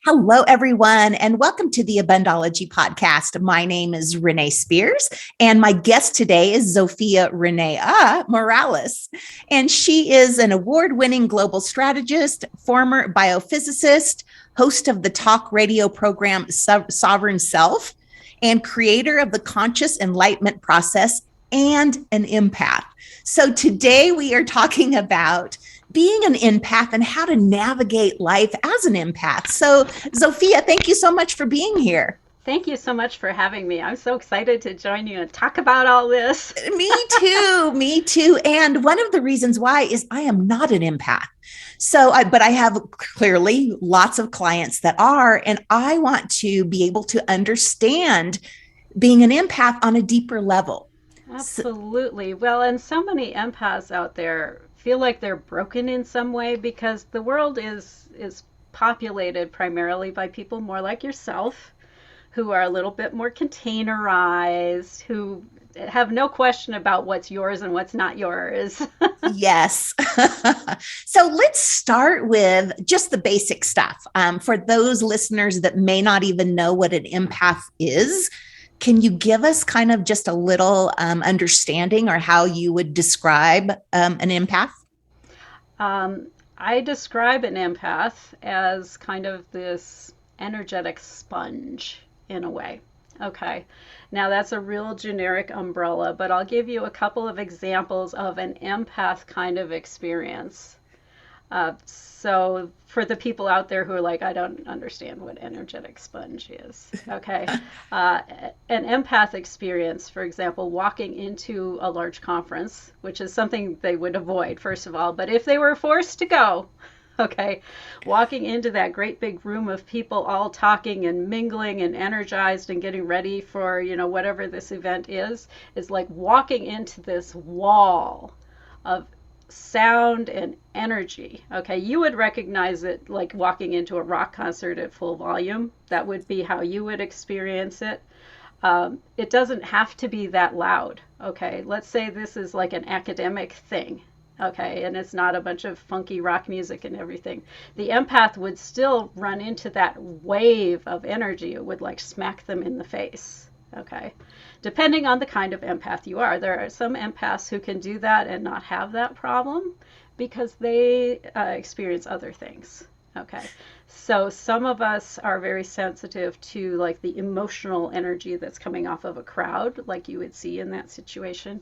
Hello, everyone, and welcome to the Abundology podcast. My name is Renee Spears, and my guest today is ZofiaRennea Morales. And she is an award-winning global strategist, former biophysicist, host of the talk radio program Sovereign Self, and creator of the Conscious Enlyghtment Process, and an empath. So today we are talking about being an empath and how to navigate life as an empath. So, Zofia, thank you so much for being here. Thank you so much for having me. I'm so excited to join you and talk about all this. Me too. Me too. And one of the reasons why is I am not an empath. But I have clearly lots of clients that are, and I want to be able to understand being an empath on a deeper level. Absolutely. Well, and so many empaths out there feel like they're broken in some way because the world is populated primarily by people more like yourself who are a little bit more containerized, who have no question about what's yours and what's not yours. Yes. So let's start with just the basic stuff. For those listeners that may not even know what an empath is, can you give us kind of just a little understanding or how you would describe an empath? I describe an empath as kind of this energetic sponge in a way. Okay. Now that's a real generic umbrella, but I'll give you a couple of examples of an empath kind of experience. So for the people out there who are like, I don't understand what energetic sponge is. Okay. Uh, an empath experience, for example, walking into a large conference, which is something they would avoid, first of all, but if they were forced to go, okay, walking into that great big room of people all talking and mingling and energized and getting ready for, whatever this event is like walking into this wall of sound and energy. Okay, you would recognize it like walking into a rock concert at full volume. That would be how you would experience it. It doesn't have to be that loud. Okay, let's say this is like an academic thing. Okay, and it's not a bunch of funky rock music and everything. The empath would still run into that wave of energy. It would like smack them in the face. Okay, depending on the kind of empath you are. There are some empaths who can do that and not have that problem because they experience other things. Okay, so some of us are very sensitive to like the emotional energy that's coming off of a crowd, like you would see in that situation.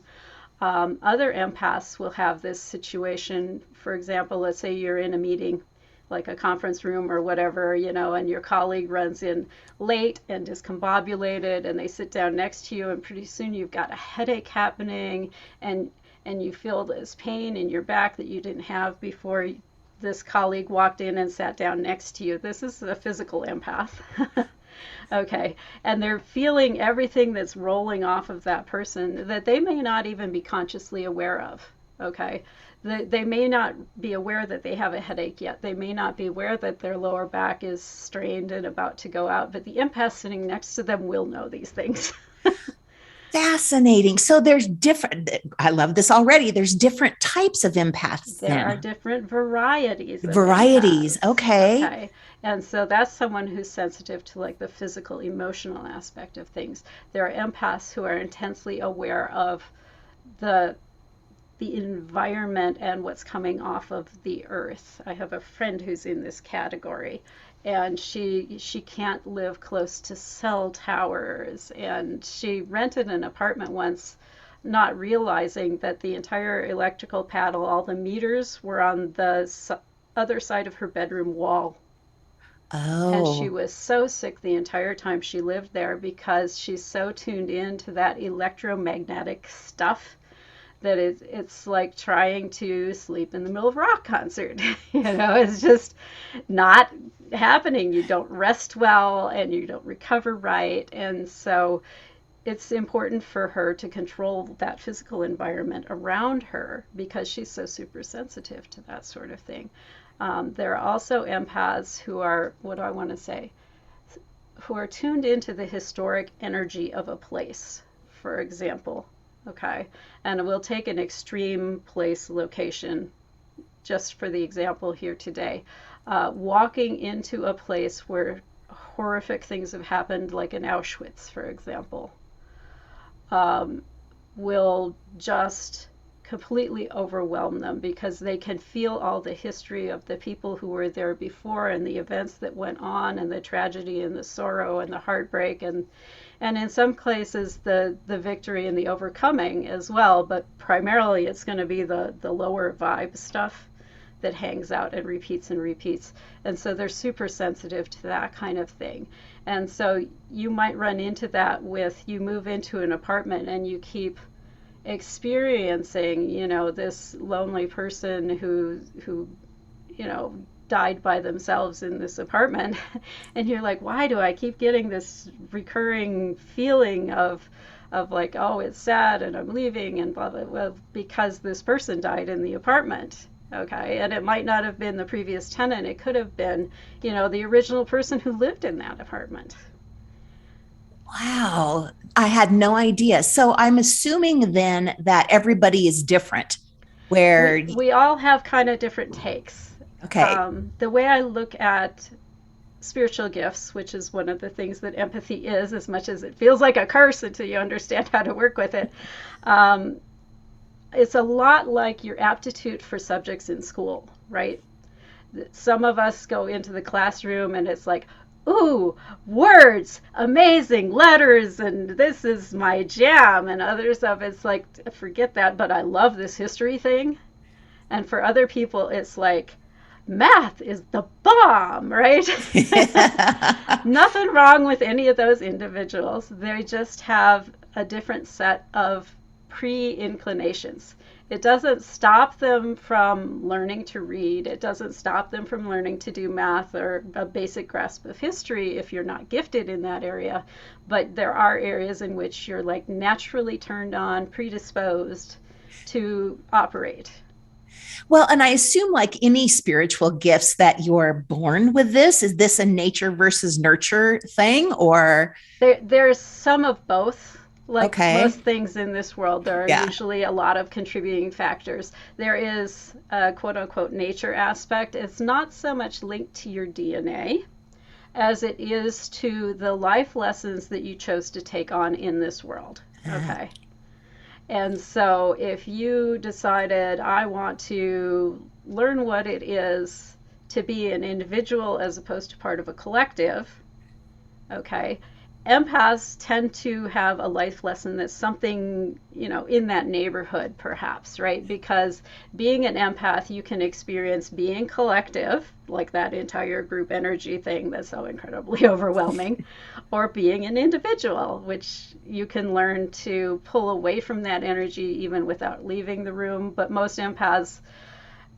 Other empaths will have this situation. For example, let's say you're in a meeting, like a conference room or whatever, and your colleague runs in late and discombobulated, and they sit down next to you, and pretty soon you've got a headache happening, and you feel this pain in your back that you didn't have before this colleague walked in and sat down next to you. This is a physical empath. Okay, and they're feeling everything that's rolling off of that person that they may not even be consciously aware of. Okay, they may not be aware that they have a headache yet. They may not be aware that their lower back is strained and about to go out, but the empath sitting next to them will know these things. Fascinating. So there's different, I love this already. There's different types of empaths There are then. different varieties of Varieties. empaths. Okay. Okay. And so that's someone who's sensitive to like the physical, emotional aspect of things. There are empaths who are intensely aware of the the environment and what's coming off of the earth. I have a friend who's in this category, and she can't live close to cell towers, and she rented an apartment once, not realizing that the entire electrical panel, all the meters were on the other side of her bedroom wall. And she Oh, was so sick the entire time she lived there because she's so tuned in to that electromagnetic stuff that it's like trying to sleep in the middle of a rock concert. It's just not happening. You don't rest well and you don't recover right. And so it's important for her to control that physical environment around her because she's so super sensitive to that sort of thing. There are also empaths who are, what do I want to say, who are tuned into the historic energy of a place, for example. Okay, and we'll take an extreme place location just for the example here today. walking into a place where horrific things have happened, like in Auschwitz, for example, um, will just completely overwhelm them because they can feel all the history of the people who were there before and the events that went on and the tragedy and the sorrow and the heartbreak and in some cases the victory and the overcoming as well, but primarily it's going to be the lower vibe stuff that hangs out and repeats and repeats. And so they're super sensitive to that kind of thing. And so you might run into that with you move into an apartment and you keep experiencing, this lonely person who, died by themselves in this apartment. And you're like, why do I keep getting this recurring feeling of like, oh, it's sad and I'm leaving and blah, blah, blah, well, because this person died in the apartment. Okay. And it might not have been the previous tenant. It could have been, the original person who lived in that apartment. Wow. I had no idea. So I'm assuming then that everybody is different where, We all have kind of different takes. okay. The way I look at spiritual gifts, which is one of the things that empathy is, as much as it feels like a curse until you understand how to work with it, um, it's a lot like your aptitude for subjects in school, right? Some of us go into the classroom and it's like, ooh, words, amazing letters, and this is my jam. And others of it's like, forget that, but I love this history thing. And for other people, it's like, math is the bomb, right? Nothing wrong with any of those individuals. They just have a different set of pre-inclinations. It doesn't stop them from learning to read. It doesn't stop them from learning to do math or a basic grasp of history if you're not gifted in that area. But there are areas in which you're like naturally turned on, predisposed to operate. Well, and I assume like any spiritual gifts that you're born with this, is this a nature versus nurture thing or? There's some of both. Like Okay. most things in this world, there are Yeah. usually a lot of contributing factors. There is a quote unquote nature aspect. It's not so much linked to your DNA as it is to the life lessons that you chose to take on in this world. Okay. And so if you decided, I want to learn what it is to be an individual as opposed to part of a collective, okay, empaths tend to have a life lesson that's something, in that neighborhood, perhaps, right? Because being an empath, you can experience being collective, like that entire group energy thing that's so incredibly overwhelming, or being an individual, which you can learn to pull away from that energy even without leaving the room. But most empaths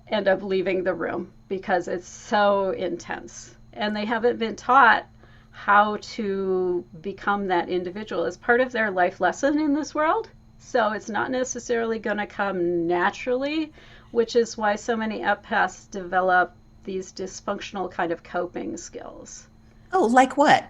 end up leaving the room because it's so intense. And they haven't been taught how to become that individual as part of their life lesson in this world. So it's not necessarily going to come naturally, which is why so many empaths develop these dysfunctional kind of coping skills. Oh, like what?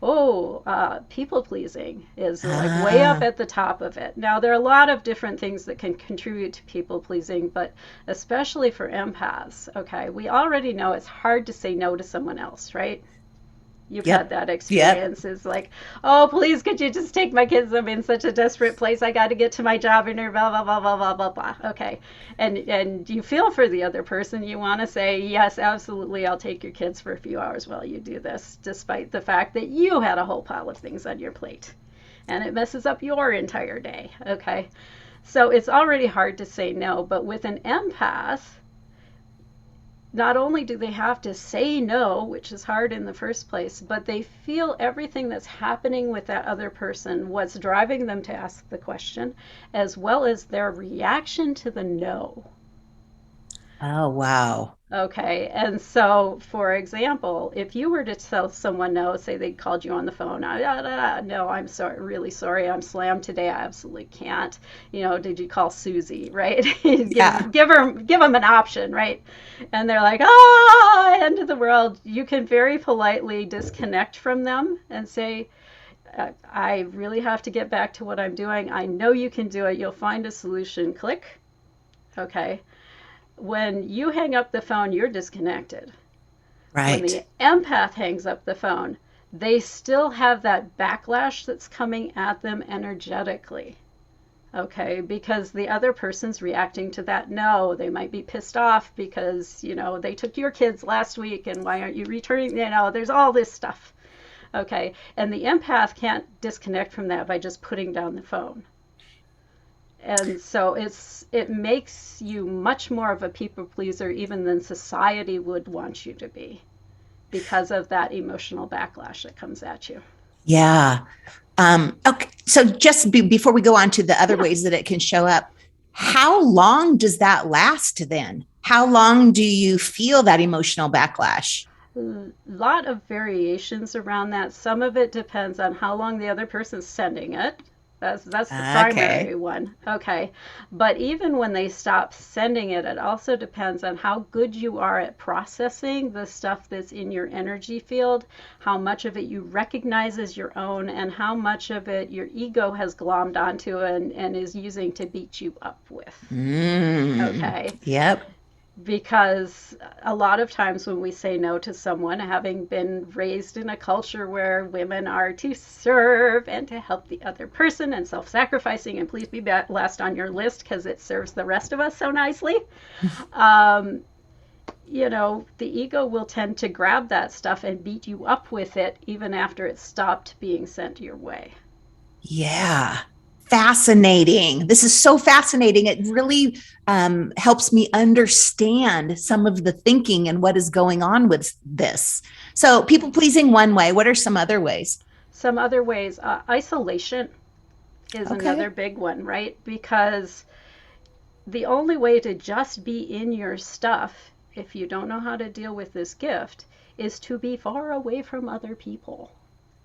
Oh, people pleasing is like way up Ah, at the top of it. Now, there are a lot of different things that can contribute to people pleasing, but especially for empaths, okay, we already know it's hard to say no to someone else, right? You've had yep. that Yep. experience. It's like, oh, please, could you just take my kids? I'm in such a desperate place. I got to get to my job interview, blah, blah, blah, blah, blah, blah, blah. Okay. And you feel for the other person. You want to say, yes, absolutely, I'll take your kids for a few hours while you do this, despite the fact that you had a whole pile of things on your plate. And it messes up your entire day. Okay. So it's already hard to say no. But with an empath, not only do they have to say no, which is hard in the first place, but they feel everything that's happening with that other person, what's driving them to ask the question, as well as their reaction to the no. Oh, wow. Okay, and so for example, if you were to tell someone no, say they called you on the phone, no, I'm sorry, really sorry, I'm slammed today, I absolutely can't. Did you call Susie, right? Yeah. Give them an option, right? And they're like, ah, end of the world. You can very politely disconnect from them and say, I really have to get back to what I'm doing. I know you can do it. You'll find a solution. Click. Okay. When you hang up the phone, you're disconnected. When Right. the empath hangs up the phone, they still have that backlash that's coming at them energetically. Okay, because the other person's reacting to that no. They might be pissed off because, they took your kids last week and why aren't you returning? There's all this stuff. Okay, and the empath can't disconnect from that by just putting down the phone. And so it makes you much more of a people pleaser even than society would want you to be because of that emotional backlash that comes at you. Yeah. Okay. So just before we go on to the other Yeah. ways that it can show up, how long does that last then? How long do you feel that emotional backlash? A lot of variations around that. Some of it depends on how long the other person's sending it. That's the Okay. primary one. Okay. But even when they stop sending it, it also depends on how good you are at processing the stuff that's in your energy field, how much of it you recognize as your own, and how much of it your ego has glommed onto and is using to beat you up with. Okay, Yep. because a lot of times when we say no to someone, having been raised in a culture where women are to serve and to help the other person and self-sacrificing, and please be last on your list because it serves the rest of us so nicely, um, the ego will tend to grab that stuff and beat you up with it even after it's stopped being sent your way. Yeah. Fascinating. This is so fascinating. It really helps me understand some of the thinking and what is going on with this. So, people pleasing one way. What are some other ways? Some other ways, isolation is another Okay. big one, right? Because the only way to just be in your stuff, if you don't know how to deal with this gift, is to be far away from other people.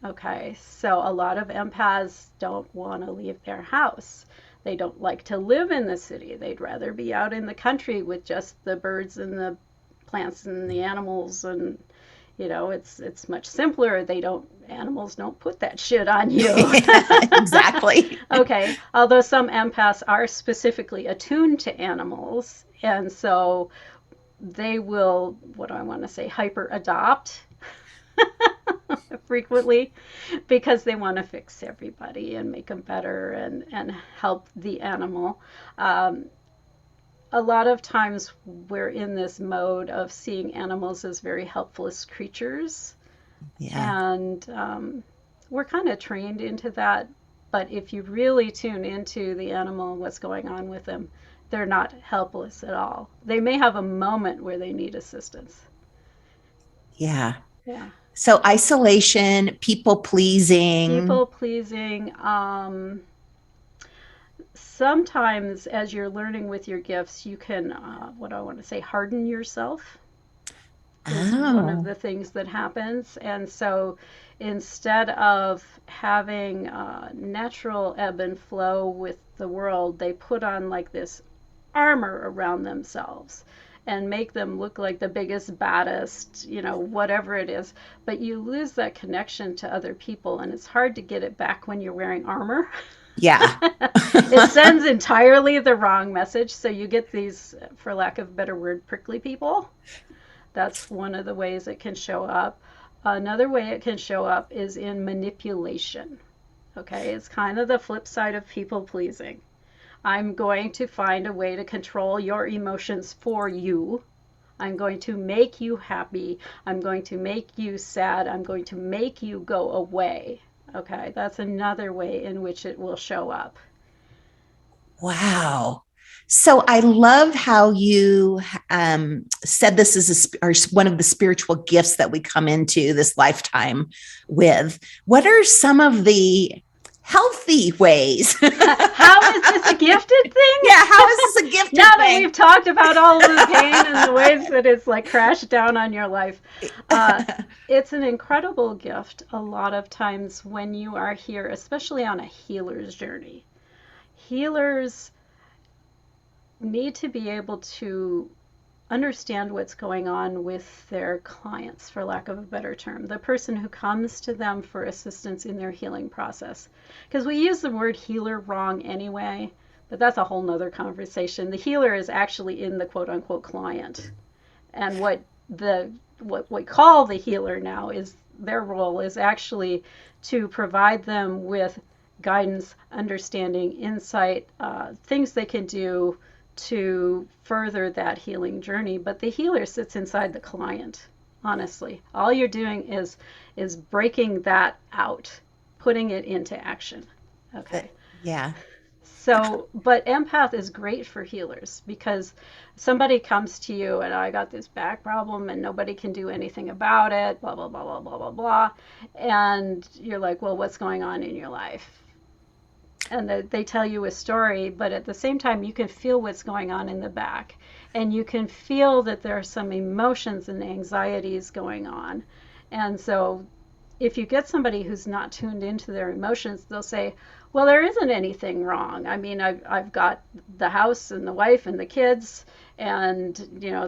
Okay, so a lot of empaths don't want to leave their house. They don't like to live in the city. They'd rather be out in the country with just the birds and the plants and the animals, and it's much simpler. Animals don't put that shit on you. Exactly. Okay, although some empaths are specifically attuned to animals, and so they will, what do I want to say, hyper adopt frequently because they want to fix everybody and make them better and help the animal. Um, a lot of times we're in this mode of seeing animals as very helpless creatures, Yeah. and we're kind of trained into that. But if you really tune into the animal and what's going on with them, they're not helpless at all. They may have a moment where they need assistance. Yeah. Yeah. So, isolation, people pleasing. People pleasing. Sometimes, as you're learning with your gifts, you can, what do I want to say, harden yourself is one of Oh, the things that happens. And so instead of having natural ebb and flow with the world, they put on like this armor around themselves and make them look like the biggest, baddest, whatever it is. But you lose that connection to other people, and it's hard to get it back when you're wearing armor. yeah. It sends entirely the wrong message. So you get these, for lack of a better word, prickly people. That's one of the ways it can show up. Another way it can show up is in manipulation. Okay, it's kind of the flip side of people pleasing. I'm going to find a way to control your emotions for you. I'm going to make you happy. I'm going to make you sad. I'm going to make you go away. Okay, that's another way in which it will show up. Wow. So I love how you said this is one of the spiritual gifts that we come into this lifetime with. What are some of the healthy ways? How is this a gifted thing? Yeah, how is this a Now gifted that thing? we've talked about all of the pain and the ways that it's like crashed down on your life, uh, it's an incredible gift a lot of times when you are here, especially on a healer's journey. Healers need to be able to understand what's going on with their clients, for lack of a better term, the person who comes to them for assistance in their healing process. Because we use the word healer wrong anyway, but that's a whole nother conversation. The healer is actually in the quote unquote client. And what the what we call the healer now is their role is actually to provide them with guidance, understanding, insight, things they can do to further that healing journey. But the healer sits inside the client. Honestly, all you're doing is breaking that out, putting it into action. Okay. Yeah. So, but empath is great for healers because somebody comes to you and I got this back problem and nobody can do anything about it, blah, blah, blah, blah, blah, blah, blah. And you're like, well, what's going on in your life? And they tell you a story, but at the same time, you can feel what's going on in the back. And you can feel that there are some emotions and anxieties going on. And so if you get somebody who's not tuned into their emotions, they'll say, well, there isn't anything wrong. I mean, I've got the house and the wife and the kids and,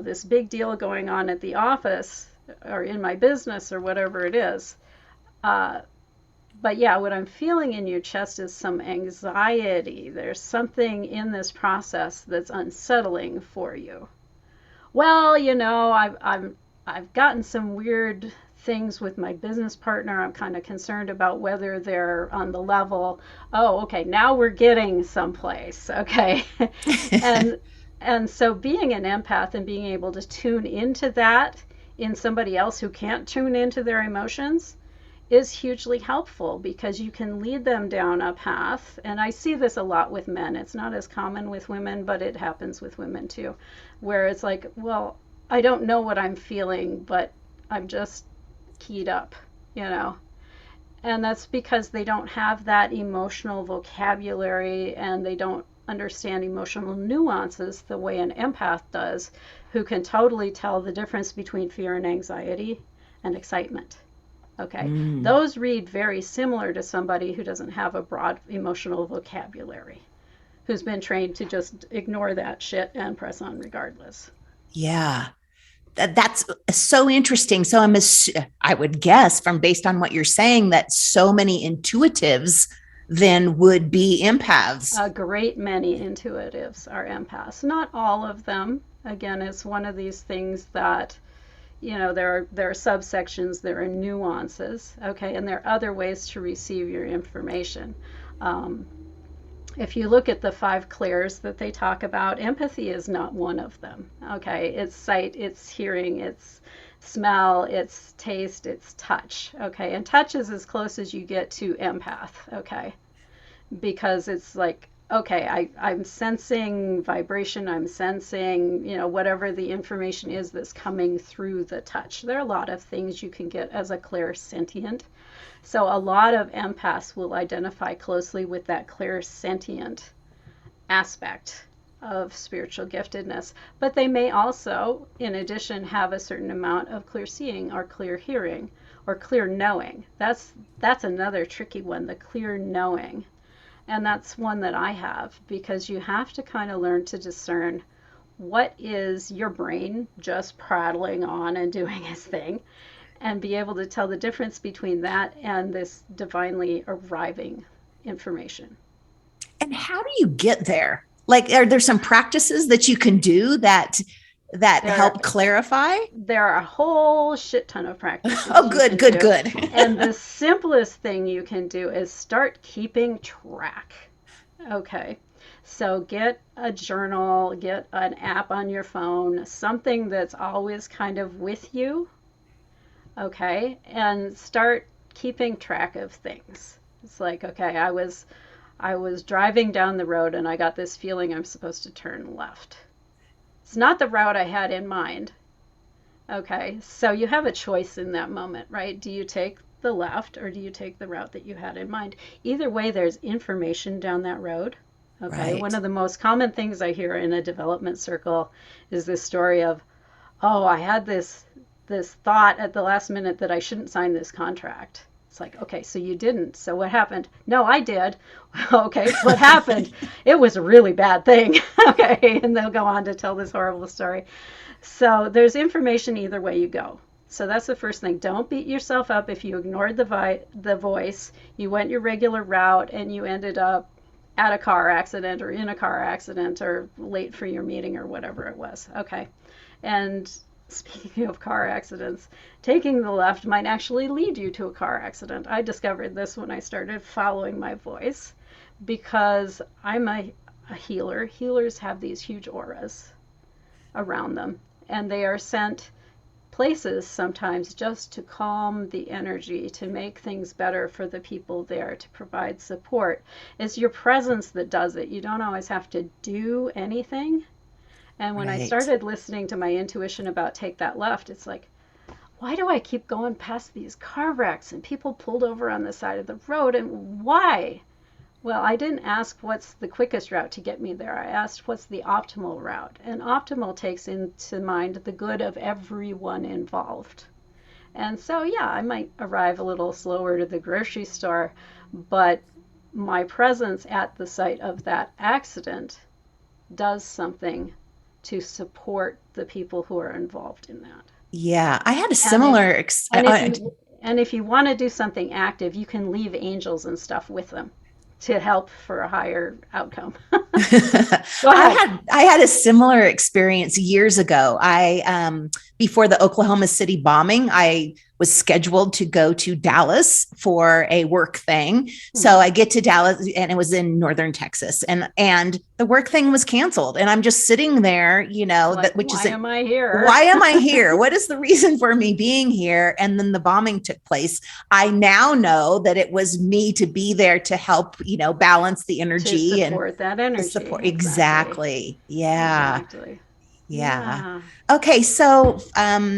this big deal going on at the office or in my business or whatever it is. But yeah, what I'm feeling in your chest is some anxiety. There's something in this process that's unsettling for you. Well, I've gotten some weird things with my business partner. I'm kind of concerned about whether they're on the level. Oh, okay, now we're getting someplace. Okay. and and so being an empath and being able to tune into that in somebody else who can't tune into their emotions is hugely helpful because you can lead them down a path. And I see this a lot with men. It's not as common with women, but it happens with women too, where it's like, well, I don't know what I'm feeling, but I'm just keyed up, And that's because they don't have that emotional vocabulary and they don't understand emotional nuances the way an empath does, who can totally tell the difference between fear and anxiety and excitement. Okay, those read very similar to somebody who doesn't have a broad emotional vocabulary, who's been trained to just ignore that shit and press on regardless. Yeah. That's so interesting. So I would guess from based on what you're saying that so many intuitives then would be empaths. A great many intuitives are empaths. Not all of them. Again, it's one of these things that there are subsections, there are nuances, okay, and there are other ways to receive your information. If you look at the 5 clairs that they talk about, empathy is not one of them, okay? It's sight, it's hearing, it's smell, it's taste, it's touch, okay? And touch is as close as you get to empath, okay? Because it's like, okay, I'm sensing vibration, I'm sensing, whatever the information is that's coming through the touch. There are a lot of things you can get as a clairsentient. So a lot of empaths will identify closely with that clairsentient aspect of spiritual giftedness. But they may also, in addition, have a certain amount of clear seeing or clear hearing or clear knowing. That's another tricky one, the clear knowing. And that's one that I have, because you have to kind of learn to discern what is your brain just prattling on and doing its thing, and be able to tell the difference between that and this divinely arriving information. And how do you get there? Like, are there some practices that you can do that help clarify? There are a whole shit ton of practices. Oh, good. And the simplest thing you can do is start keeping track. Okay. So get a journal, get an app on your phone, something that's always kind of with you. Okay. And start keeping track of things. It's like, okay, I was driving down the road and I got this feeling I'm supposed to turn left. It's not the route I had in mind. Okay, so you have a choice in that moment, right? Do you take the left or do you take the route that you had in mind? Either way, there's information down that road. Okay, right. One of the most common things I hear in a development circle is this story of, oh, I had this thought at the last minute that I shouldn't sign this contract. It's like, okay, so you didn't. So what happened? No, I did. Okay, what happened? It was a really bad thing. Okay, and they'll go on to tell this horrible story. So there's information either way you go. So that's the first thing. Don't beat yourself up if you ignored the voice, you went your regular route, and you ended up at a car accident or in a car accident or late for your meeting or whatever it was. Okay, and speaking of car accidents, taking the left might actually lead you to a car accident. I discovered this when I started following my voice because I'm a healer. Healers have these huge auras around them, and they are sent places sometimes just to calm the energy, to make things better for the people there, to provide support. It's your presence that does it. You don't always have to do anything. And when I Right. started listening to my intuition about take that left, it's like, why do I keep going past these car wrecks and people pulled over on the side of the road? And why? Well, I didn't ask what's the quickest route to get me there. I asked what's the optimal route. And optimal takes into mind the good of everyone involved. And so, yeah, I might arrive a little slower to the grocery store, but my presence at the site of that accident does something to support the people who are involved in that. Yeah, I had a And if similar and if you and if you want to do something active, you can leave angels and stuff with them to help for a higher outcome. I Go ahead. had a similar experience years ago. I before the Oklahoma City bombing, I was scheduled to go to Dallas for a work thing. So Mm-hmm. I get to Dallas, and it was in northern Texas, and the work thing was canceled, and I'm just sitting there, Like, that which is why am I here? why am I here? What is the reason for me being here? And then the bombing took place. I now know that it was me to be there to help, balance the To energy and support that to energy. support. Exactly. Exactly. Yeah. Exactly. Yeah. Yeah. Okay. So,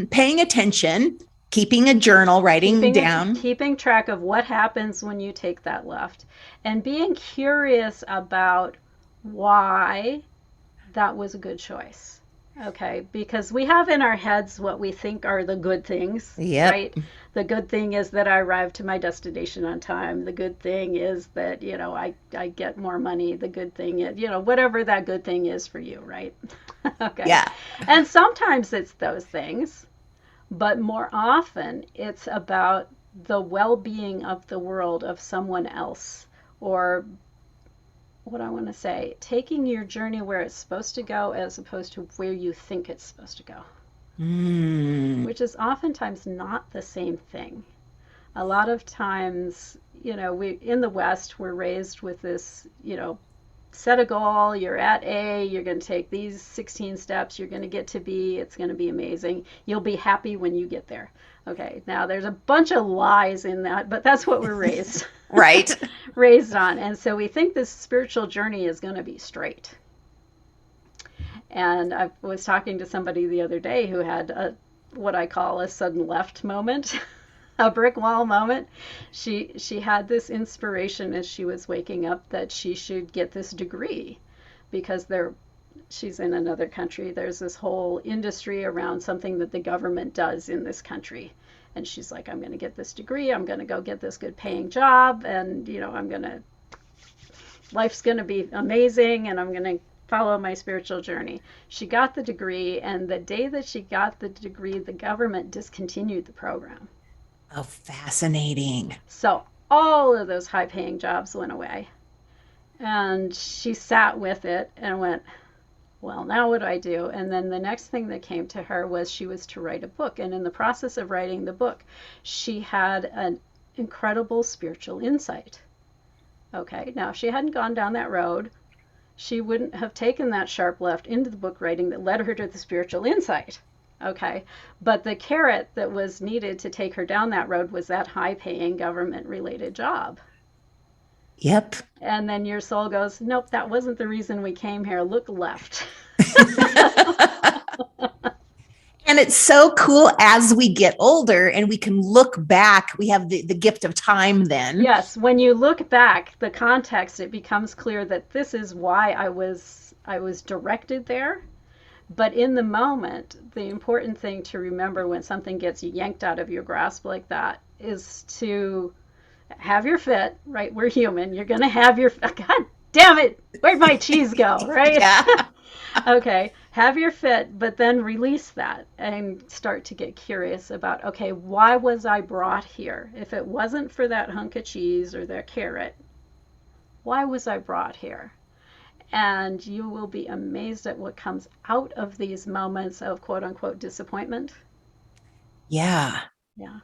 paying attention, keeping a journal, writing down. Keeping track of what happens when you take that left and being curious about why that was a good choice. Okay, because we have in our heads what we think are the good things, Yep. right? The good thing is that I arrive to my destination on time. The good thing is that, I get more money. The good thing is, whatever that good thing is for you, right? Okay. Yeah. And sometimes it's those things, but more often it's about the well being of the world of someone else, or what I want to say, taking your journey where it's supposed to go as opposed to where you think it's supposed to go, Mm. which is oftentimes not the same thing. A lot of times, we in the West, we're raised with this, set a goal, you're at A, you're going to take these 16 steps, you're going to get to B, it's going to be amazing. You'll be happy when you get there. Okay, now there's a bunch of lies in that, but that's what we're raised Right. raised on. And so we think this spiritual journey is going to be straight. And I was talking to somebody the other day who had what I call a sudden left moment, a brick wall moment. She had this inspiration as she was waking up that she should get this degree because she's in another country. There's this whole industry around something that the government does in this country. And she's like, I'm going to get this degree. I'm going to go get this good paying job. And, life's going to be amazing. And I'm going to follow my spiritual journey. She got the degree. And the day that she got the degree, the government discontinued the program. Oh, fascinating. So all of those high paying jobs went away. And she sat with it and went, well, now what do I do? And then the next thing that came to her was she was to write a book. And in the process of writing the book, she had an incredible spiritual insight. Okay, now if she hadn't gone down that road, she wouldn't have taken that sharp left into the book writing that led her to the spiritual insight. Okay, but the carrot that was needed to take her down that road was that high paying government related job. Yep. And then your soul goes, nope, that wasn't the reason we came here. Look left. And it's so cool as we get older and we can look back. We have the gift of time then. Yes, when you look back, the context, it becomes clear that this is why I was directed there. But in the moment, the important thing to remember when something gets yanked out of your grasp like that is to have your fit, right? We're human. You're going to have your, God damn it, where'd my cheese go, right? Yeah. Okay, have your fit, but then release that and start to get curious about, okay, why was I brought here? If it wasn't for that hunk of cheese or that carrot, why was I brought here? And you will be amazed at what comes out of these moments of quote unquote disappointment. Yeah. Yeah.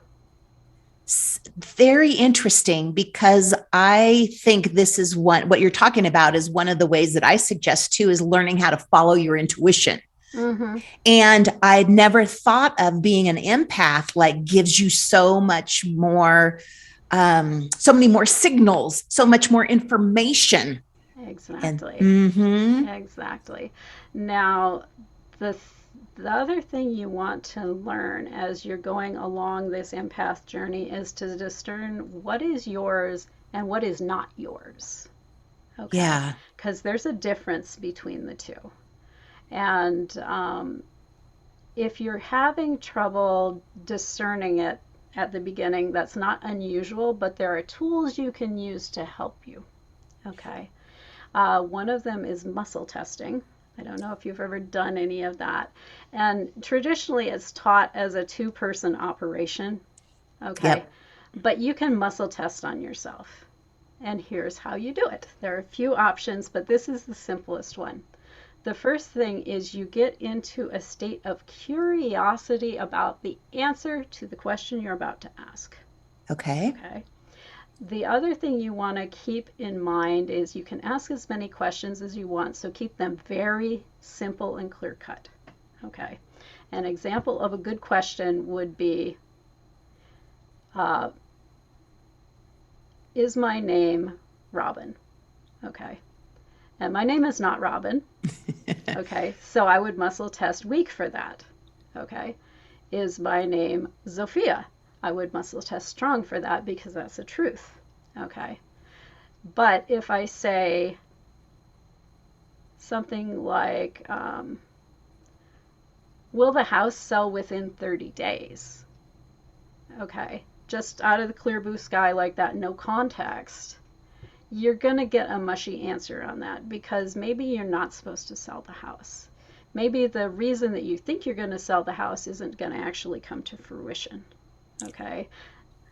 Very interesting, because I think this is what you're talking about is one of the ways that I suggest too, is learning how to follow your intuition. Mm-hmm. And I'd never thought of being an empath, like gives you so much more, so many more signals, so much more information. And Exactly. mm-hmm, Exactly. Now, the the other thing you want to learn as you're going along this empath journey is to discern what is yours and what is not yours. Okay? yeah, Because there's a difference between the two. And if you're having trouble discerning it at the beginning, that's not unusual, but there are tools you can use to help you. Okay? One of them is muscle testing. I don't know if you've ever done any of that. And traditionally, it's taught as a two-person operation. Okay. yep, But you can muscle test on yourself. And here's how you do it. There are a few options, but this is the simplest one. The first thing is you get into a state of curiosity about the answer to the question you're about to ask. okay, Okay. The other thing you want to keep in mind is you can ask as many questions as you want, so keep them very simple and clear cut. Okay. An example of a good question would be, uh, is my name Robin? Okay. And my name is not Robin. Okay. So I would muscle test weak for that. Okay. Is my name Zofia? I would muscle test strong for that because that's the truth. Okay. But if I say something like, will the house sell within 30 days? Okay, just out of the clear blue sky like that, no context, you're going to get a mushy answer on that because maybe you're not supposed to sell the house. Maybe the reason that you think you're going to sell the house isn't going to actually come to fruition. Okay,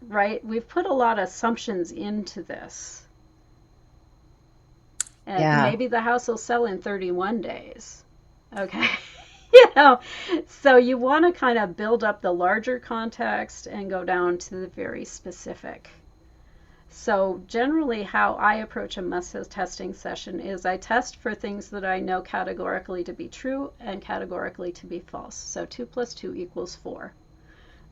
right? We've put a lot of assumptions into this. And yeah, maybe the house will sell in 31 days. Okay. You know, so you want to kind of build up the larger context and go down to the very specific. So generally how I approach a muscle testing session is I test for things that I know categorically to be true and categorically to be false. So 2 plus 2 equals 4.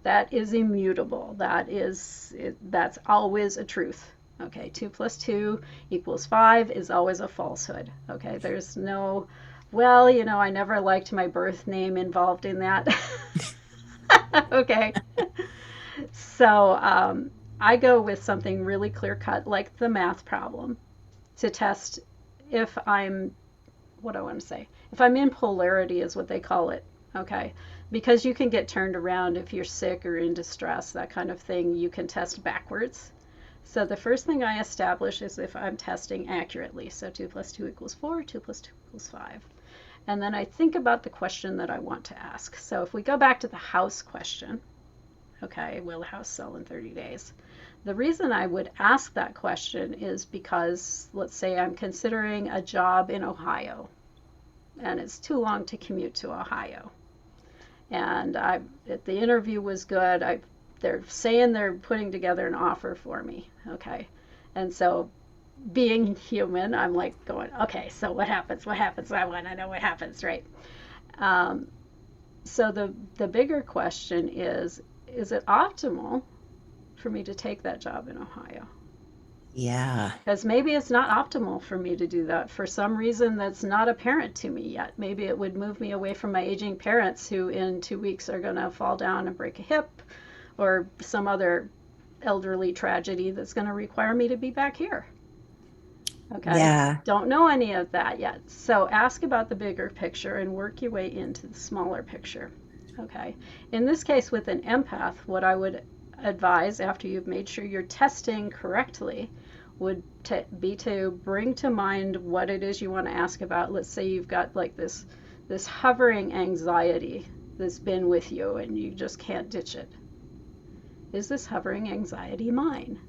That is immutable. That's always a truth. Okay, 2 plus 2 equals 5 is always a falsehood. Okay, there's no, well, I never liked my birth name involved in that. Okay, so I go with something really clear cut, like the math problem, to test if I'm, what I want to say, if I'm in polarity, is what they call it. Okay, because you can get turned around if you're sick or in distress, that kind of thing. You can test backwards. So the first thing I establish is if I'm testing accurately. So 2 plus 2 equals 4, 2 plus 2 equals 5. And then I think about the question that I want to ask. So if we go back to the house question, okay, will the house sell in 30 days? The reason I would ask that question is because, let's say I'm considering a job in Ohio, and it's too long to commute to Ohio. And the interview was good. They're saying they're putting together an offer for me. Okay. And so being human, I'm like going, okay, so what happens? What happens? I want to know what happens, right? Um, so the bigger question is it optimal for me to take that job in Ohio? yeah, Because maybe it's not optimal for me to do that for some reason that's not apparent to me yet. Maybe it would move me away from my aging parents who in 2 weeks are going to fall down and break a hip, or some other elderly tragedy that's going to require me to be back here. Okay, yeah, don't know any of that yet. So ask about the bigger picture and work your way into the smaller picture. Okay, in this case with an empath, what I would advise after you've made sure you're testing correctly would be to bring to mind what it is you want to ask about. Let's say you've got like this hovering anxiety that's been with you and you just can't ditch it. Is this hovering anxiety mine?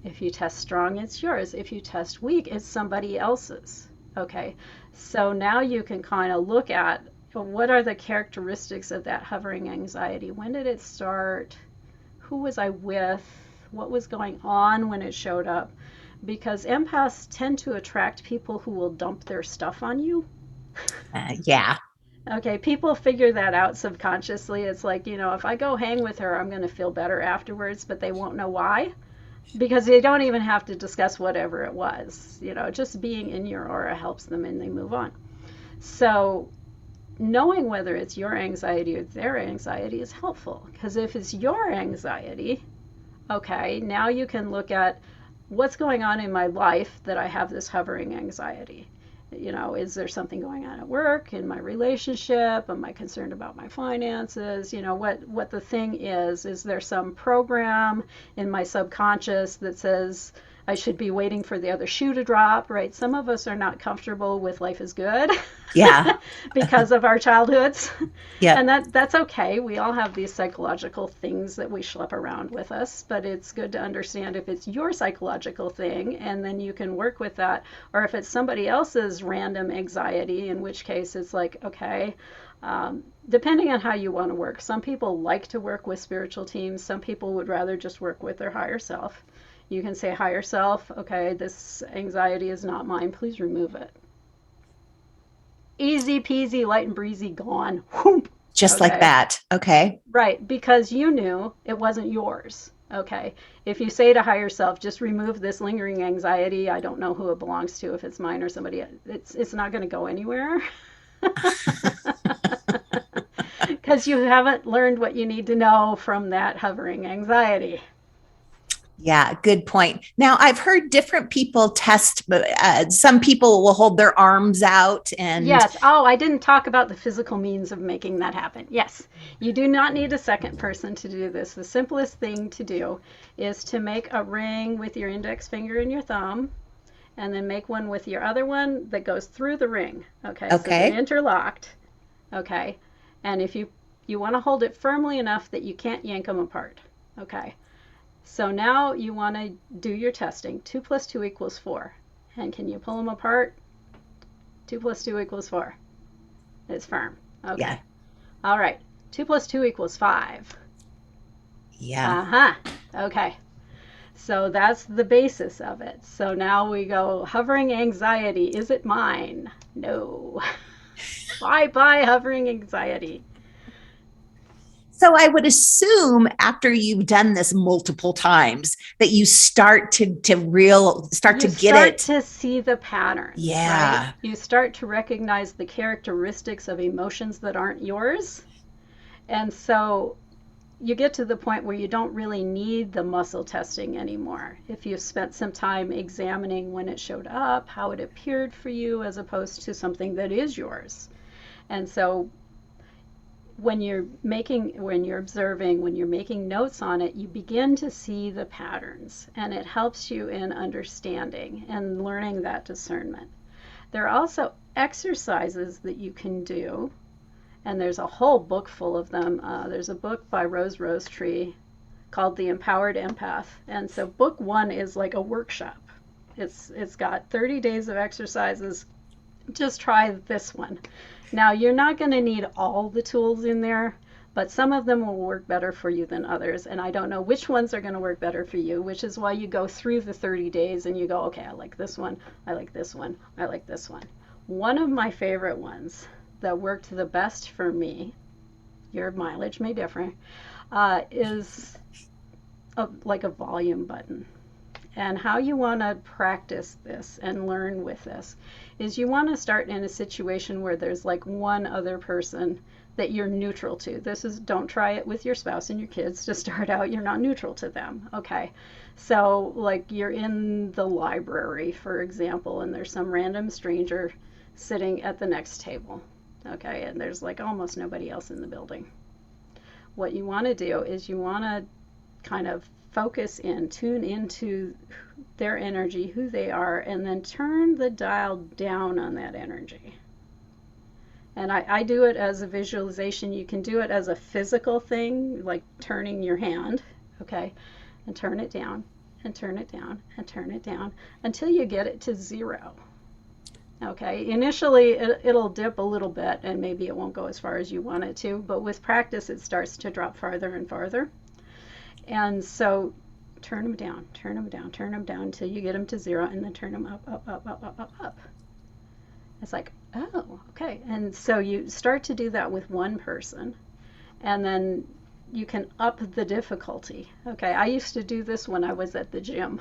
If you test strong, it's yours. If you test weak, it's somebody else's. Okay, so now you can kind of look at what are the characteristics of that hovering anxiety? When did it start? Who was I with? What was going on when it showed up? Because empaths tend to attract people who will dump their stuff on you. Yeah. Okay, people figure that out subconsciously. It's like, if I go hang with her, I'm going to feel better afterwards, but they won't know why because they don't even have to discuss whatever it was. Just being in your aura helps them and they move on. So, knowing whether it's your anxiety or their anxiety is helpful because if it's your anxiety, okay, now you can look at what's going on in my life that I have this hovering anxiety. Is there something going on at work, in my relationship? Am I concerned about my finances? What the thing is there some program in my subconscious that says I should be waiting for the other shoe to drop, right? Some of us are not comfortable with life is good Yeah. because of our childhoods. And Yep. that's okay. We all have these psychological things that we schlep around with us, but it's good to understand if it's your psychological thing and then you can work with that, or if it's somebody else's random anxiety, in which case it's like, okay, depending on how you want to work. Some people like to work with spiritual teams, some people would rather just work with their higher self. You can say, higher self, okay, this anxiety is not mine, please remove it. Easy peasy, light and breezy, gone. Whoop. Just like Okay. that. Okay. Right, because you knew it wasn't yours. Okay. If you say to higher self, just remove this lingering anxiety, I don't know who it belongs to, if it's mine or somebody, it's not going to go anywhere. Because you haven't learned what you need to know from that hovering anxiety. Yeah, good point. Now, I've heard different people test, some people will hold their arms out and Yes. Oh, I didn't talk about the physical means of making that happen. Yes. You do not need a second person to do this. The simplest thing to do is to make a ring with your index finger and your thumb, and then make one with your other one that goes through the ring. Okay, so they're okay. interlocked. Okay, and if you want to hold it firmly enough that you can't yank them apart. Okay, so now you want to do your testing. 2 plus 2 equals 4. And can you pull them apart? 2 plus 2 equals 4. It's firm. Yeah. Okay. All right. 2 plus 2 equals 5. Yeah. Uh-huh. Okay. So that's the basis of it. So now we go hovering anxiety. Is it mine? No. Bye bye, hovering anxiety. So I would assume after you've done this multiple times that you start to You get start it. to see the patterns, right? Yeah. You start to recognize the characteristics of emotions that aren't yours. And so you get to the point where you don't really need the muscle testing anymore. If you've spent some time examining when it showed up, how it appeared for you, as opposed to something that is yours. And so when you're observing, when you're making notes on it, you begin to see the patterns, and it helps you in understanding and learning that discernment. There are also exercises that you can do, and there's a whole book full of them. There's a book by Rose Rosetree called The Empowered Empath, and so book 1 is like a workshop. It's got 30 days of exercises. Just try this one. Now, you're not going to need all the tools in there, but some of them will work better for you than others. And I don't know which ones are going to work better for you, which is why you go through the 30 days and you go, okay, I like this one, I like this one, I like this one. One of my favorite ones that worked the best for me, your mileage may differ, is like a volume button. And how you want to practice this and learn with this is you want to start in a situation where there's like one other person that you're neutral to. Don't try it with your spouse and your kids to start out. You're not neutral to them. Okay. So, like, you're in the library, for example, and there's some random stranger sitting at the next table. Okay. And there's like almost nobody else in the building. What you want to do is you want to kind of focus in, tune into their energy, who they are, and then turn the dial down on that energy. And I do it as a visualization. You can do it as a physical thing, like turning your hand, okay, and turn it down, and turn it down, and turn it down, until you get it to 0. Okay, initially it'll dip a little bit and maybe it won't go as far as you want it to, but with practice it starts to drop farther and farther. And so turn them down, turn them down, turn them down until you get them to zero, and then turn them up, up, up, up, up, up, up. It's like, oh, okay. And so you start to do that with one person, and then you can up the difficulty. Okay, I used to do this when I was at the gym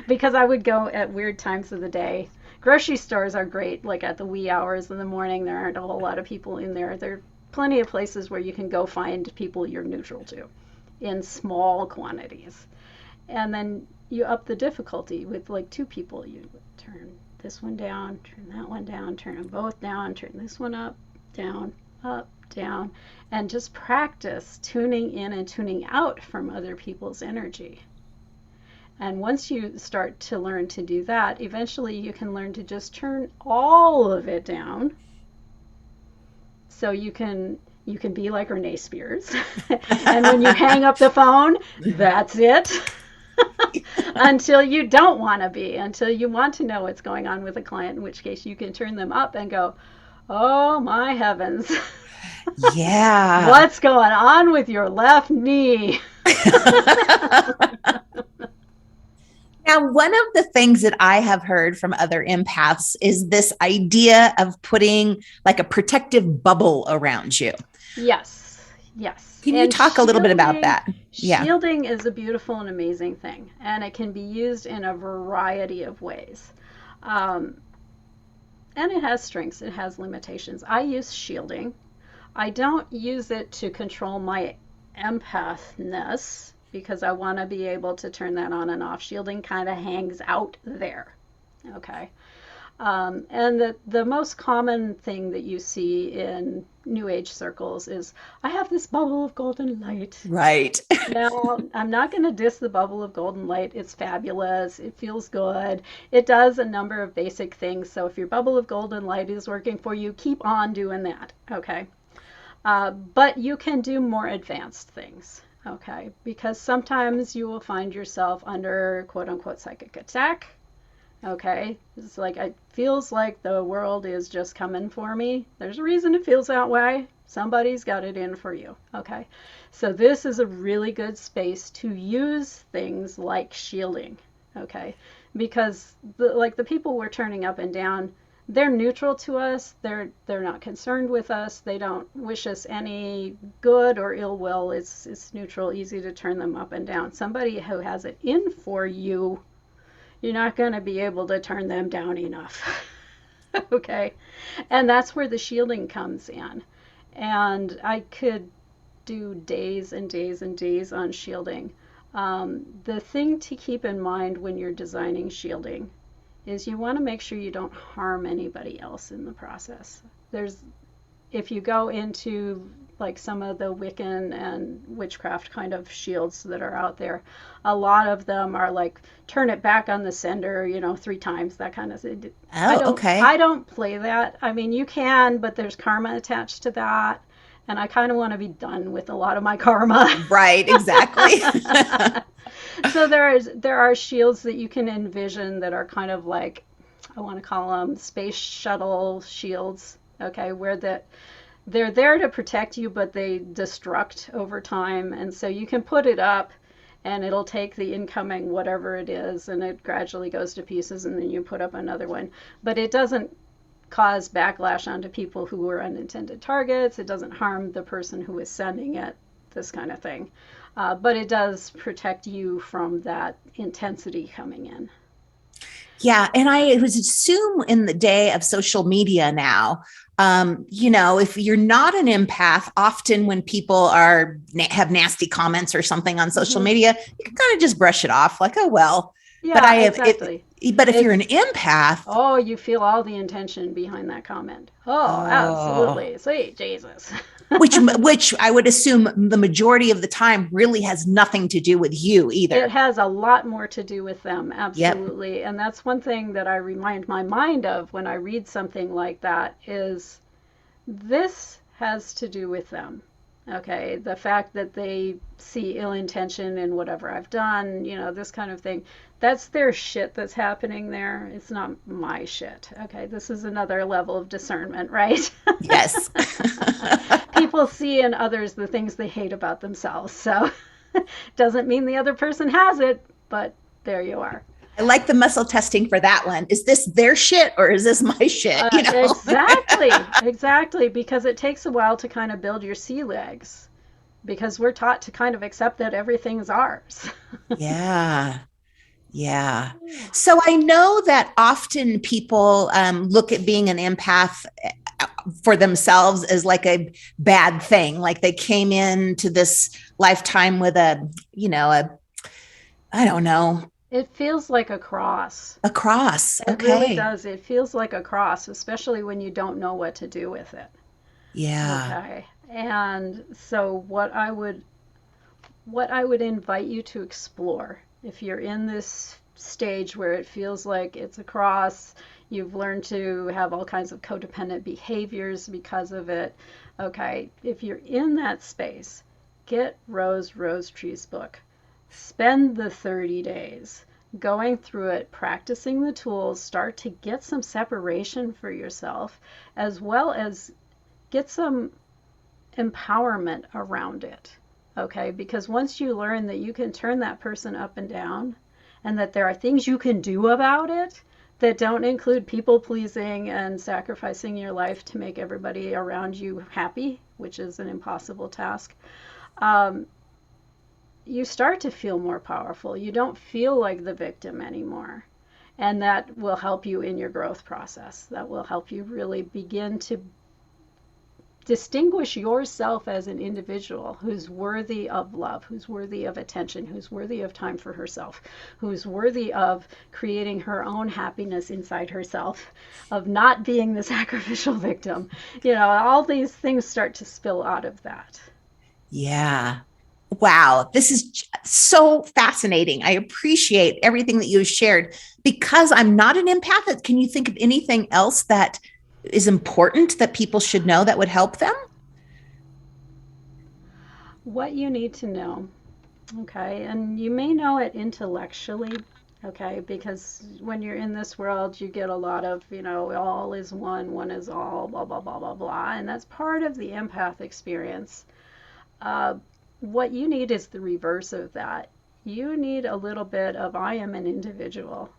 because I would go at weird times of the day. Grocery stores are great, like at the wee hours in the morning. There aren't a whole lot of people in there. There are plenty of places where you can go find people you're neutral to in small quantities. And then you up the difficulty with like two people. You turn this one down, turn that one down, turn them both down, turn this one up, down, and just practice tuning in and tuning out from other people's energy. And once you start to learn to do that, eventually you can learn to just turn all of it down. So you can be like Renee Spears. And when you hang up the phone, that's it. Until you don't want to be, until you want to know what's going on with a client, in which case you can turn them up and go, oh my heavens. Yeah. What's going on with your left knee? Now, one of the things that I have heard from other empaths is this idea of putting like a protective bubble around you. Yes, yes. Can you talk a little bit about that? Yeah. Shielding is a beautiful and amazing thing, and it can be used in a variety of ways. And it has strengths, it has limitations. I use shielding. I don't use it to control my empathness because I want to be able to turn that on and off. Shielding kind of hangs out there. Okay. And the most common thing that you see in New Age circles is, I have this bubble of golden light. Right. Now, I'm not going to diss the bubble of golden light. It's fabulous. It feels good. It does a number of basic things. So if your bubble of golden light is working for you, keep on doing that. Okay. But you can do more advanced things. Okay. Because sometimes you will find yourself under quote unquote psychic attack. Okay, it's like it feels like the world is just coming for me. There's a reason it feels that way. Somebody's got it in for you. Okay, so this is a really good space to use things like shielding. Okay, because the people we're turning up and down, they're neutral to us. They're not concerned with us. They don't wish us any good or ill will. It's neutral, easy to turn them up and down. Somebody who has it in for you, you're not going to be able to turn them down enough. Okay? And that's where the shielding comes in. And I could do days and days and days on shielding. The thing to keep in mind when you're designing shielding is you want to make sure you don't harm anybody else in the process. If you go into like some of the Wiccan and witchcraft kind of shields that are out there, a lot of them are like, turn it back on the sender, 3 times, that kind of thing. Okay. I don't play that. I mean, you can, but there's karma attached to that. And I kind of want to be done with a lot of my karma. Right, exactly. So there are shields that you can envision that are kind of like, I want to call them space shuttle shields, okay, where they're there to protect you, but they destruct over time. And so you can put it up and it'll take the incoming whatever it is and it gradually goes to pieces, and then you put up another one. But it doesn't cause backlash onto people who are unintended targets. It doesn't harm the person who is sending it, this kind of thing. But it does protect you from that intensity coming in. Yeah. And I would assume in the day of social media now, if you're not an empath, often when people have nasty comments or something on social media, you can kind of just brush it off like, oh, well. Yeah, exactly. But if you're an empath. Oh, you feel all the intention behind that comment. Oh, absolutely. Sweet Jesus. which I would assume the majority of the time really has nothing to do with you either. It has a lot more to do with them. Absolutely. Yep. And that's one thing that I remind my mind of when I read something like that is this has to do with them. Okay, the fact that they see ill intention in whatever I've done, this kind of thing, that's their shit that's happening there. It's not my shit. Okay, this is another level of discernment, right? Yes. People see in others the things they hate about themselves. So doesn't mean the other person has it, but there you are. I like the muscle testing for that one. Is this their shit or is this my shit? Exactly, because it takes a while to kind of build your sea legs because we're taught to kind of accept that everything's ours. Yeah. Yeah. So I know that often people look at being an empath for themselves as like a bad thing. Like they came into this lifetime with I don't know, It feels like a cross. a cross. It really Okay. does. It feels like a cross, especially when you don't know what to do with it. Yeah. Okay. And so what I would invite you to explore if you're in this stage where it feels like it's a cross, you've learned to have all kinds of codependent behaviors because of it. Okay, if you're in that space, get Rose Tree's book. Spend the 30 days going through it, practicing the tools, start to get some separation for yourself, as well as get some empowerment around it. Okay, because once you learn that you can turn that person up and down and that there are things you can do about it that don't include people pleasing and sacrificing your life to make everybody around you happy, which is an impossible task, um, you start to feel more powerful. You don't feel like the victim anymore. And that will help you in your growth process. That will help you really begin to distinguish yourself as an individual who's worthy of love, who's worthy of attention, who's worthy of time for herself, who's worthy of creating her own happiness inside herself, of not being the sacrificial victim. All these things start to spill out of that. Yeah. Wow, this is so fascinating. I appreciate everything that you've shared. Because I'm not an empath, can you think of anything else that is important that people should know that would help them? What you need to know, okay, and you may know it intellectually, okay, because when you're in this world, you get a lot of, all is one is all, blah, blah, blah, blah, blah, and that's part of the empath experience. Uh, what you need is the reverse of that. You need a little bit of I am an individual,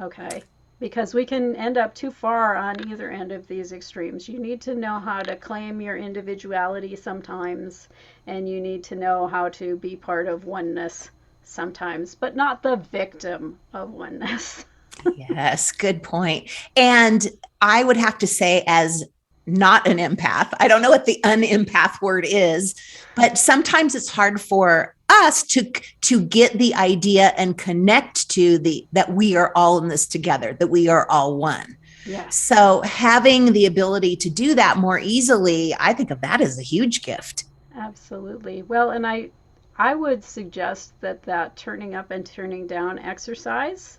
okay? Because we can end up too far on either end of these extremes. You need to know how to claim your individuality sometimes, and you need to know how to be part of oneness sometimes, but not the victim of oneness. Yes, good point. And I would have to say, as not an empath, I don't know what the unempath word is, but sometimes it's hard for us to get the idea and connect to the that we are all in this together, that we are all one. Yes. So having the ability to do that more easily, I think of that as a huge gift. Absolutely. Well, and I would suggest that turning up and turning down exercise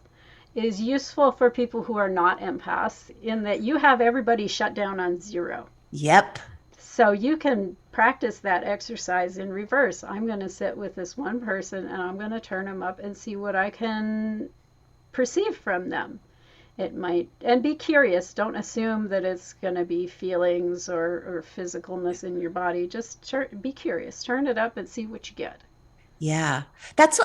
is useful for people who are not empaths in that you have everybody shut down on zero. Yep. So you can practice that exercise in reverse. I'm going to sit with this one person and I'm going to turn them up and see what I can perceive from them. It might, and be curious. Don't assume that it's going to be feelings or physicalness in your body. Just be curious. Turn it up and see what you get. Yeah.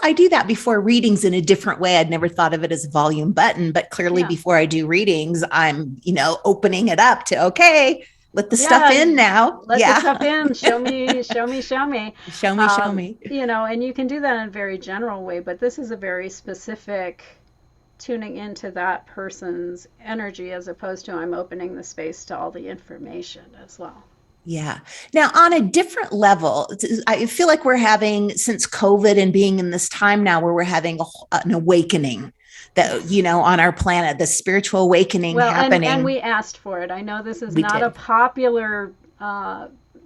I do that before readings in a different way. I'd never thought of it as a volume button, but clearly Yeah. before I do readings, I'm, opening it up to, okay, let the stuff Yeah, in now. let the stuff Yeah. in. Show me, show me, show me. Show me, show me. And you can do that in a very general way, but this is a very specific tuning into that person's energy as opposed to I'm opening the space to all the information as well. Yeah. Now, on a different level, I feel like we're having, since COVID and being in this time now where we're having an awakening that, Yes. on our planet, the spiritual awakening Well, and happening. we asked for it. I know this is We not a did. popular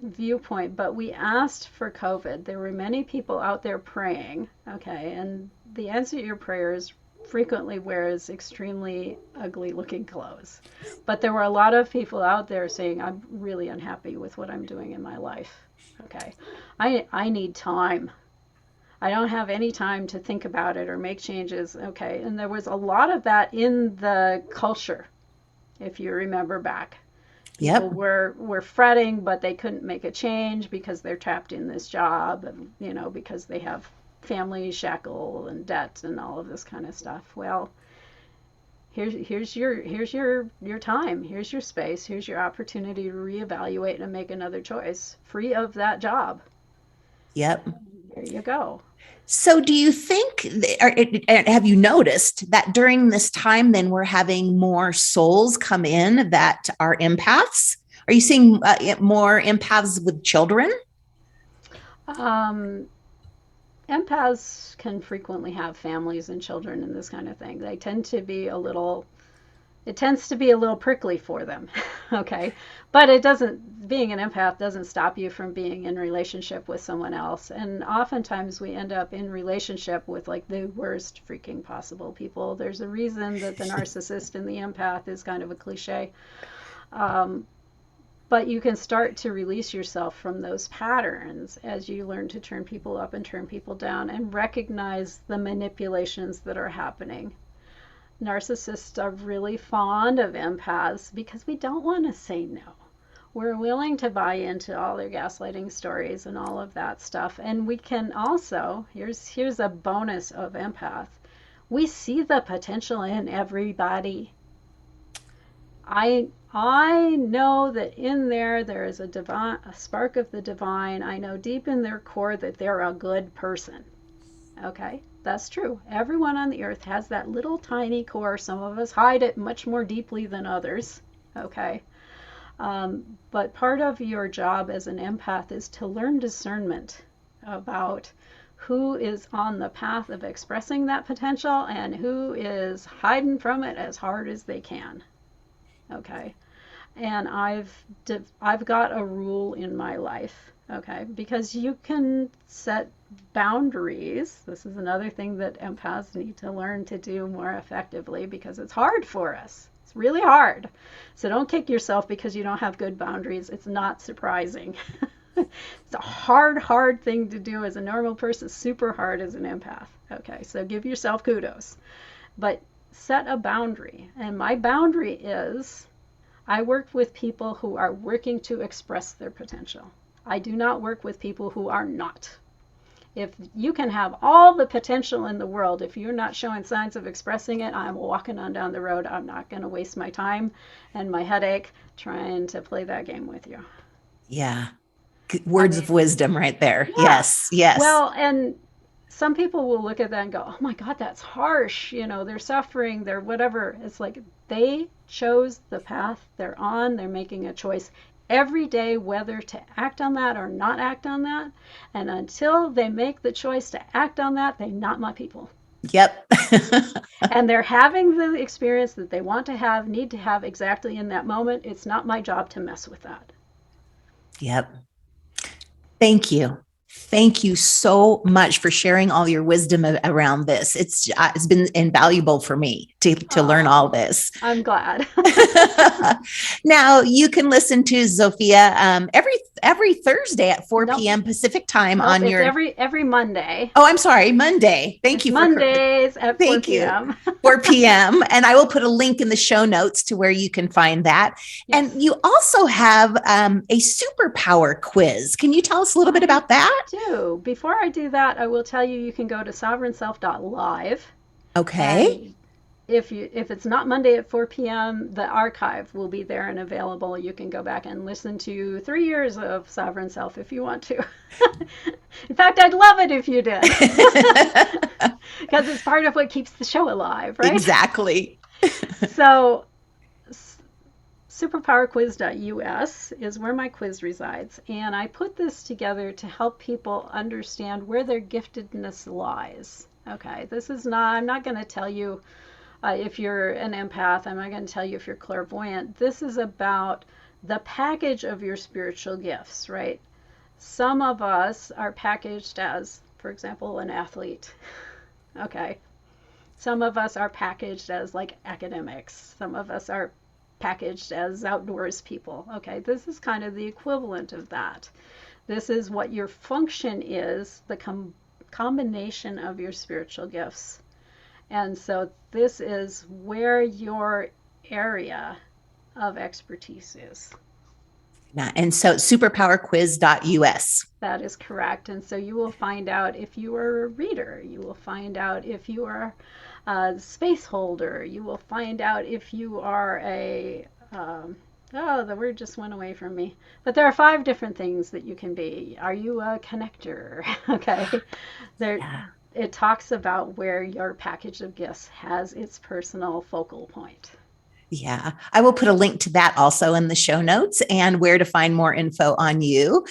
viewpoint, but we asked for COVID. There were many people out there praying, okay, and the answer to your prayer is frequently wears extremely ugly looking clothes. But there were a lot of people out there saying, I'm really unhappy with what I'm doing in my life. Okay. I need time. I don't have any time to think about it or make changes. Okay. And there was a lot of that in the culture, if you remember back. People Yep. were fretting, but they couldn't make a change because they're trapped in this job and, because they have family shackle and debt and all of this kind of stuff. Well, here's your time. Here's your space. Here's your opportunity to reevaluate and make another choice free of that job. Yep. There you go. So, do you think, or have you noticed that during this time, then we're having more souls come in that are empaths? Are you seeing more empaths with children? Um, Empaths can frequently have families and children and this kind of thing. They tend to be a little it tends to be a little prickly for them. Okay. But being an empath doesn't stop you from being in relationship with someone else. And oftentimes we end up in relationship with like the worst freaking possible people. There's a reason that the narcissist and the empath is kind of a cliche. Um, but you can start to release yourself from those patterns as you learn to turn people up and turn people down and recognize the manipulations that are happening. Narcissists are really fond of empaths because we don't want to say no. We're willing to buy into all their gaslighting stories and all of that stuff. And we can also, here's a bonus of empath. We see the potential in everybody. I know that in there is a spark of the divine. I know deep in their core that they're a good person. Okay, that's true. Everyone on the earth has that little tiny core. Some of us hide it much more deeply than others. Okay. But part of your job as an empath is to learn discernment about who is on the path of expressing that potential and who is hiding from it as hard as they can. Okay. And I've got a rule in my life, okay? Because you can set boundaries. This is another thing that empaths need to learn to do more effectively because it's hard for us. It's really hard. So don't kick yourself because you don't have good boundaries. It's not surprising. It's a hard thing to do as a normal person, super hard as an empath. Okay, so give yourself kudos. But set a boundary. And my boundary is I work with people who are working to express their potential. I do not work with people who are not. If you can have all the potential in the world, if you're not showing signs of expressing it, I'm walking on down the road. I'm not going to waste my time and my headache trying to play that game with you. Yeah. I Words mean, of wisdom right there. yeah. Yes. Yes. Well, and some people will look at that and go, oh my God, that's harsh. They're suffering, they're whatever. It's like they chose the path they're on. They're making a choice every day whether to act on that or not act on that. And until they make the choice to act on that, they're not my people. Yep. And they're having the experience that they want to have, need to have exactly in that moment. It's not my job to mess with that. Yep. Thank you. Thank you so much for sharing all your wisdom around this. It's been invaluable for me to learn all Oh, this. I'm glad. Now you can listen to Zofia every Thursday at 4 Nope. p.m. Pacific time Nope. on It's your. every Monday. Oh, I'm sorry, Monday. Thank It's you for. Mondays at Thank you. 4 p.m. 4 p.m. And I will put a link in the show notes to where you can find that. Yes, And you also have a superpower quiz. Can you tell us a little bit I about that? do. Before I do that, I will tell you you can go to Sovereignself.live, Okay. and if it's not Monday at 4 p.m., the archive will be there and available. You can go back and listen to 3 years of Sovereign Self if you want to. In fact, I'd love it if you did, because it's part of what keeps the show alive, right? Exactly. So superpowerquiz.us is where my quiz resides, and I put this together to help people understand where their giftedness lies. Okay, I'm not going to tell you if you're an empath. I'm not going to tell you if you're clairvoyant. This is about the package of your spiritual gifts, right? Some of us are packaged as, for example, an athlete. Okay. Some of us are packaged as like academics. Some of us are packaged as outdoors people. Okay, this is kind of the equivalent of that. This is what your function is, the combination of your spiritual gifts. And so this is where your area of expertise is. And so superpowerquiz.us. That is correct. And so you will find out if you are a reader. You will find out if you are a space holder. You will find out if you are a, oh, the word just went away from me. But there are 5 different things that you can be. Are you a connector? Okay. There, Yeah. it talks about where your package of gifts has its personal focal point. Yeah, I will put a link to that also in the show notes and where to find more info on you.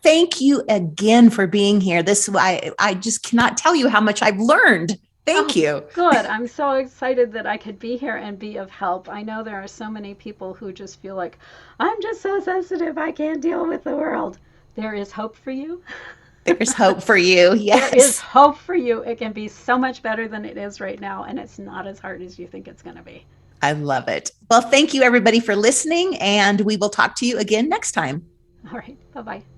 Thank you again for being here. I just cannot tell you how much I've learned. Thank Oh, you. good. I'm so excited that I could be here and be of help. I know there are so many people who just feel like, I'm just so sensitive, I can't deal with the world. There is hope for you. There's hope for you. There is Yes, hope for you. It can be so much better than it is right now, and it's not as hard as you think it's going to be. I love it. Well, thank you everybody for listening, and we will talk to you again next time. All right. Bye bye.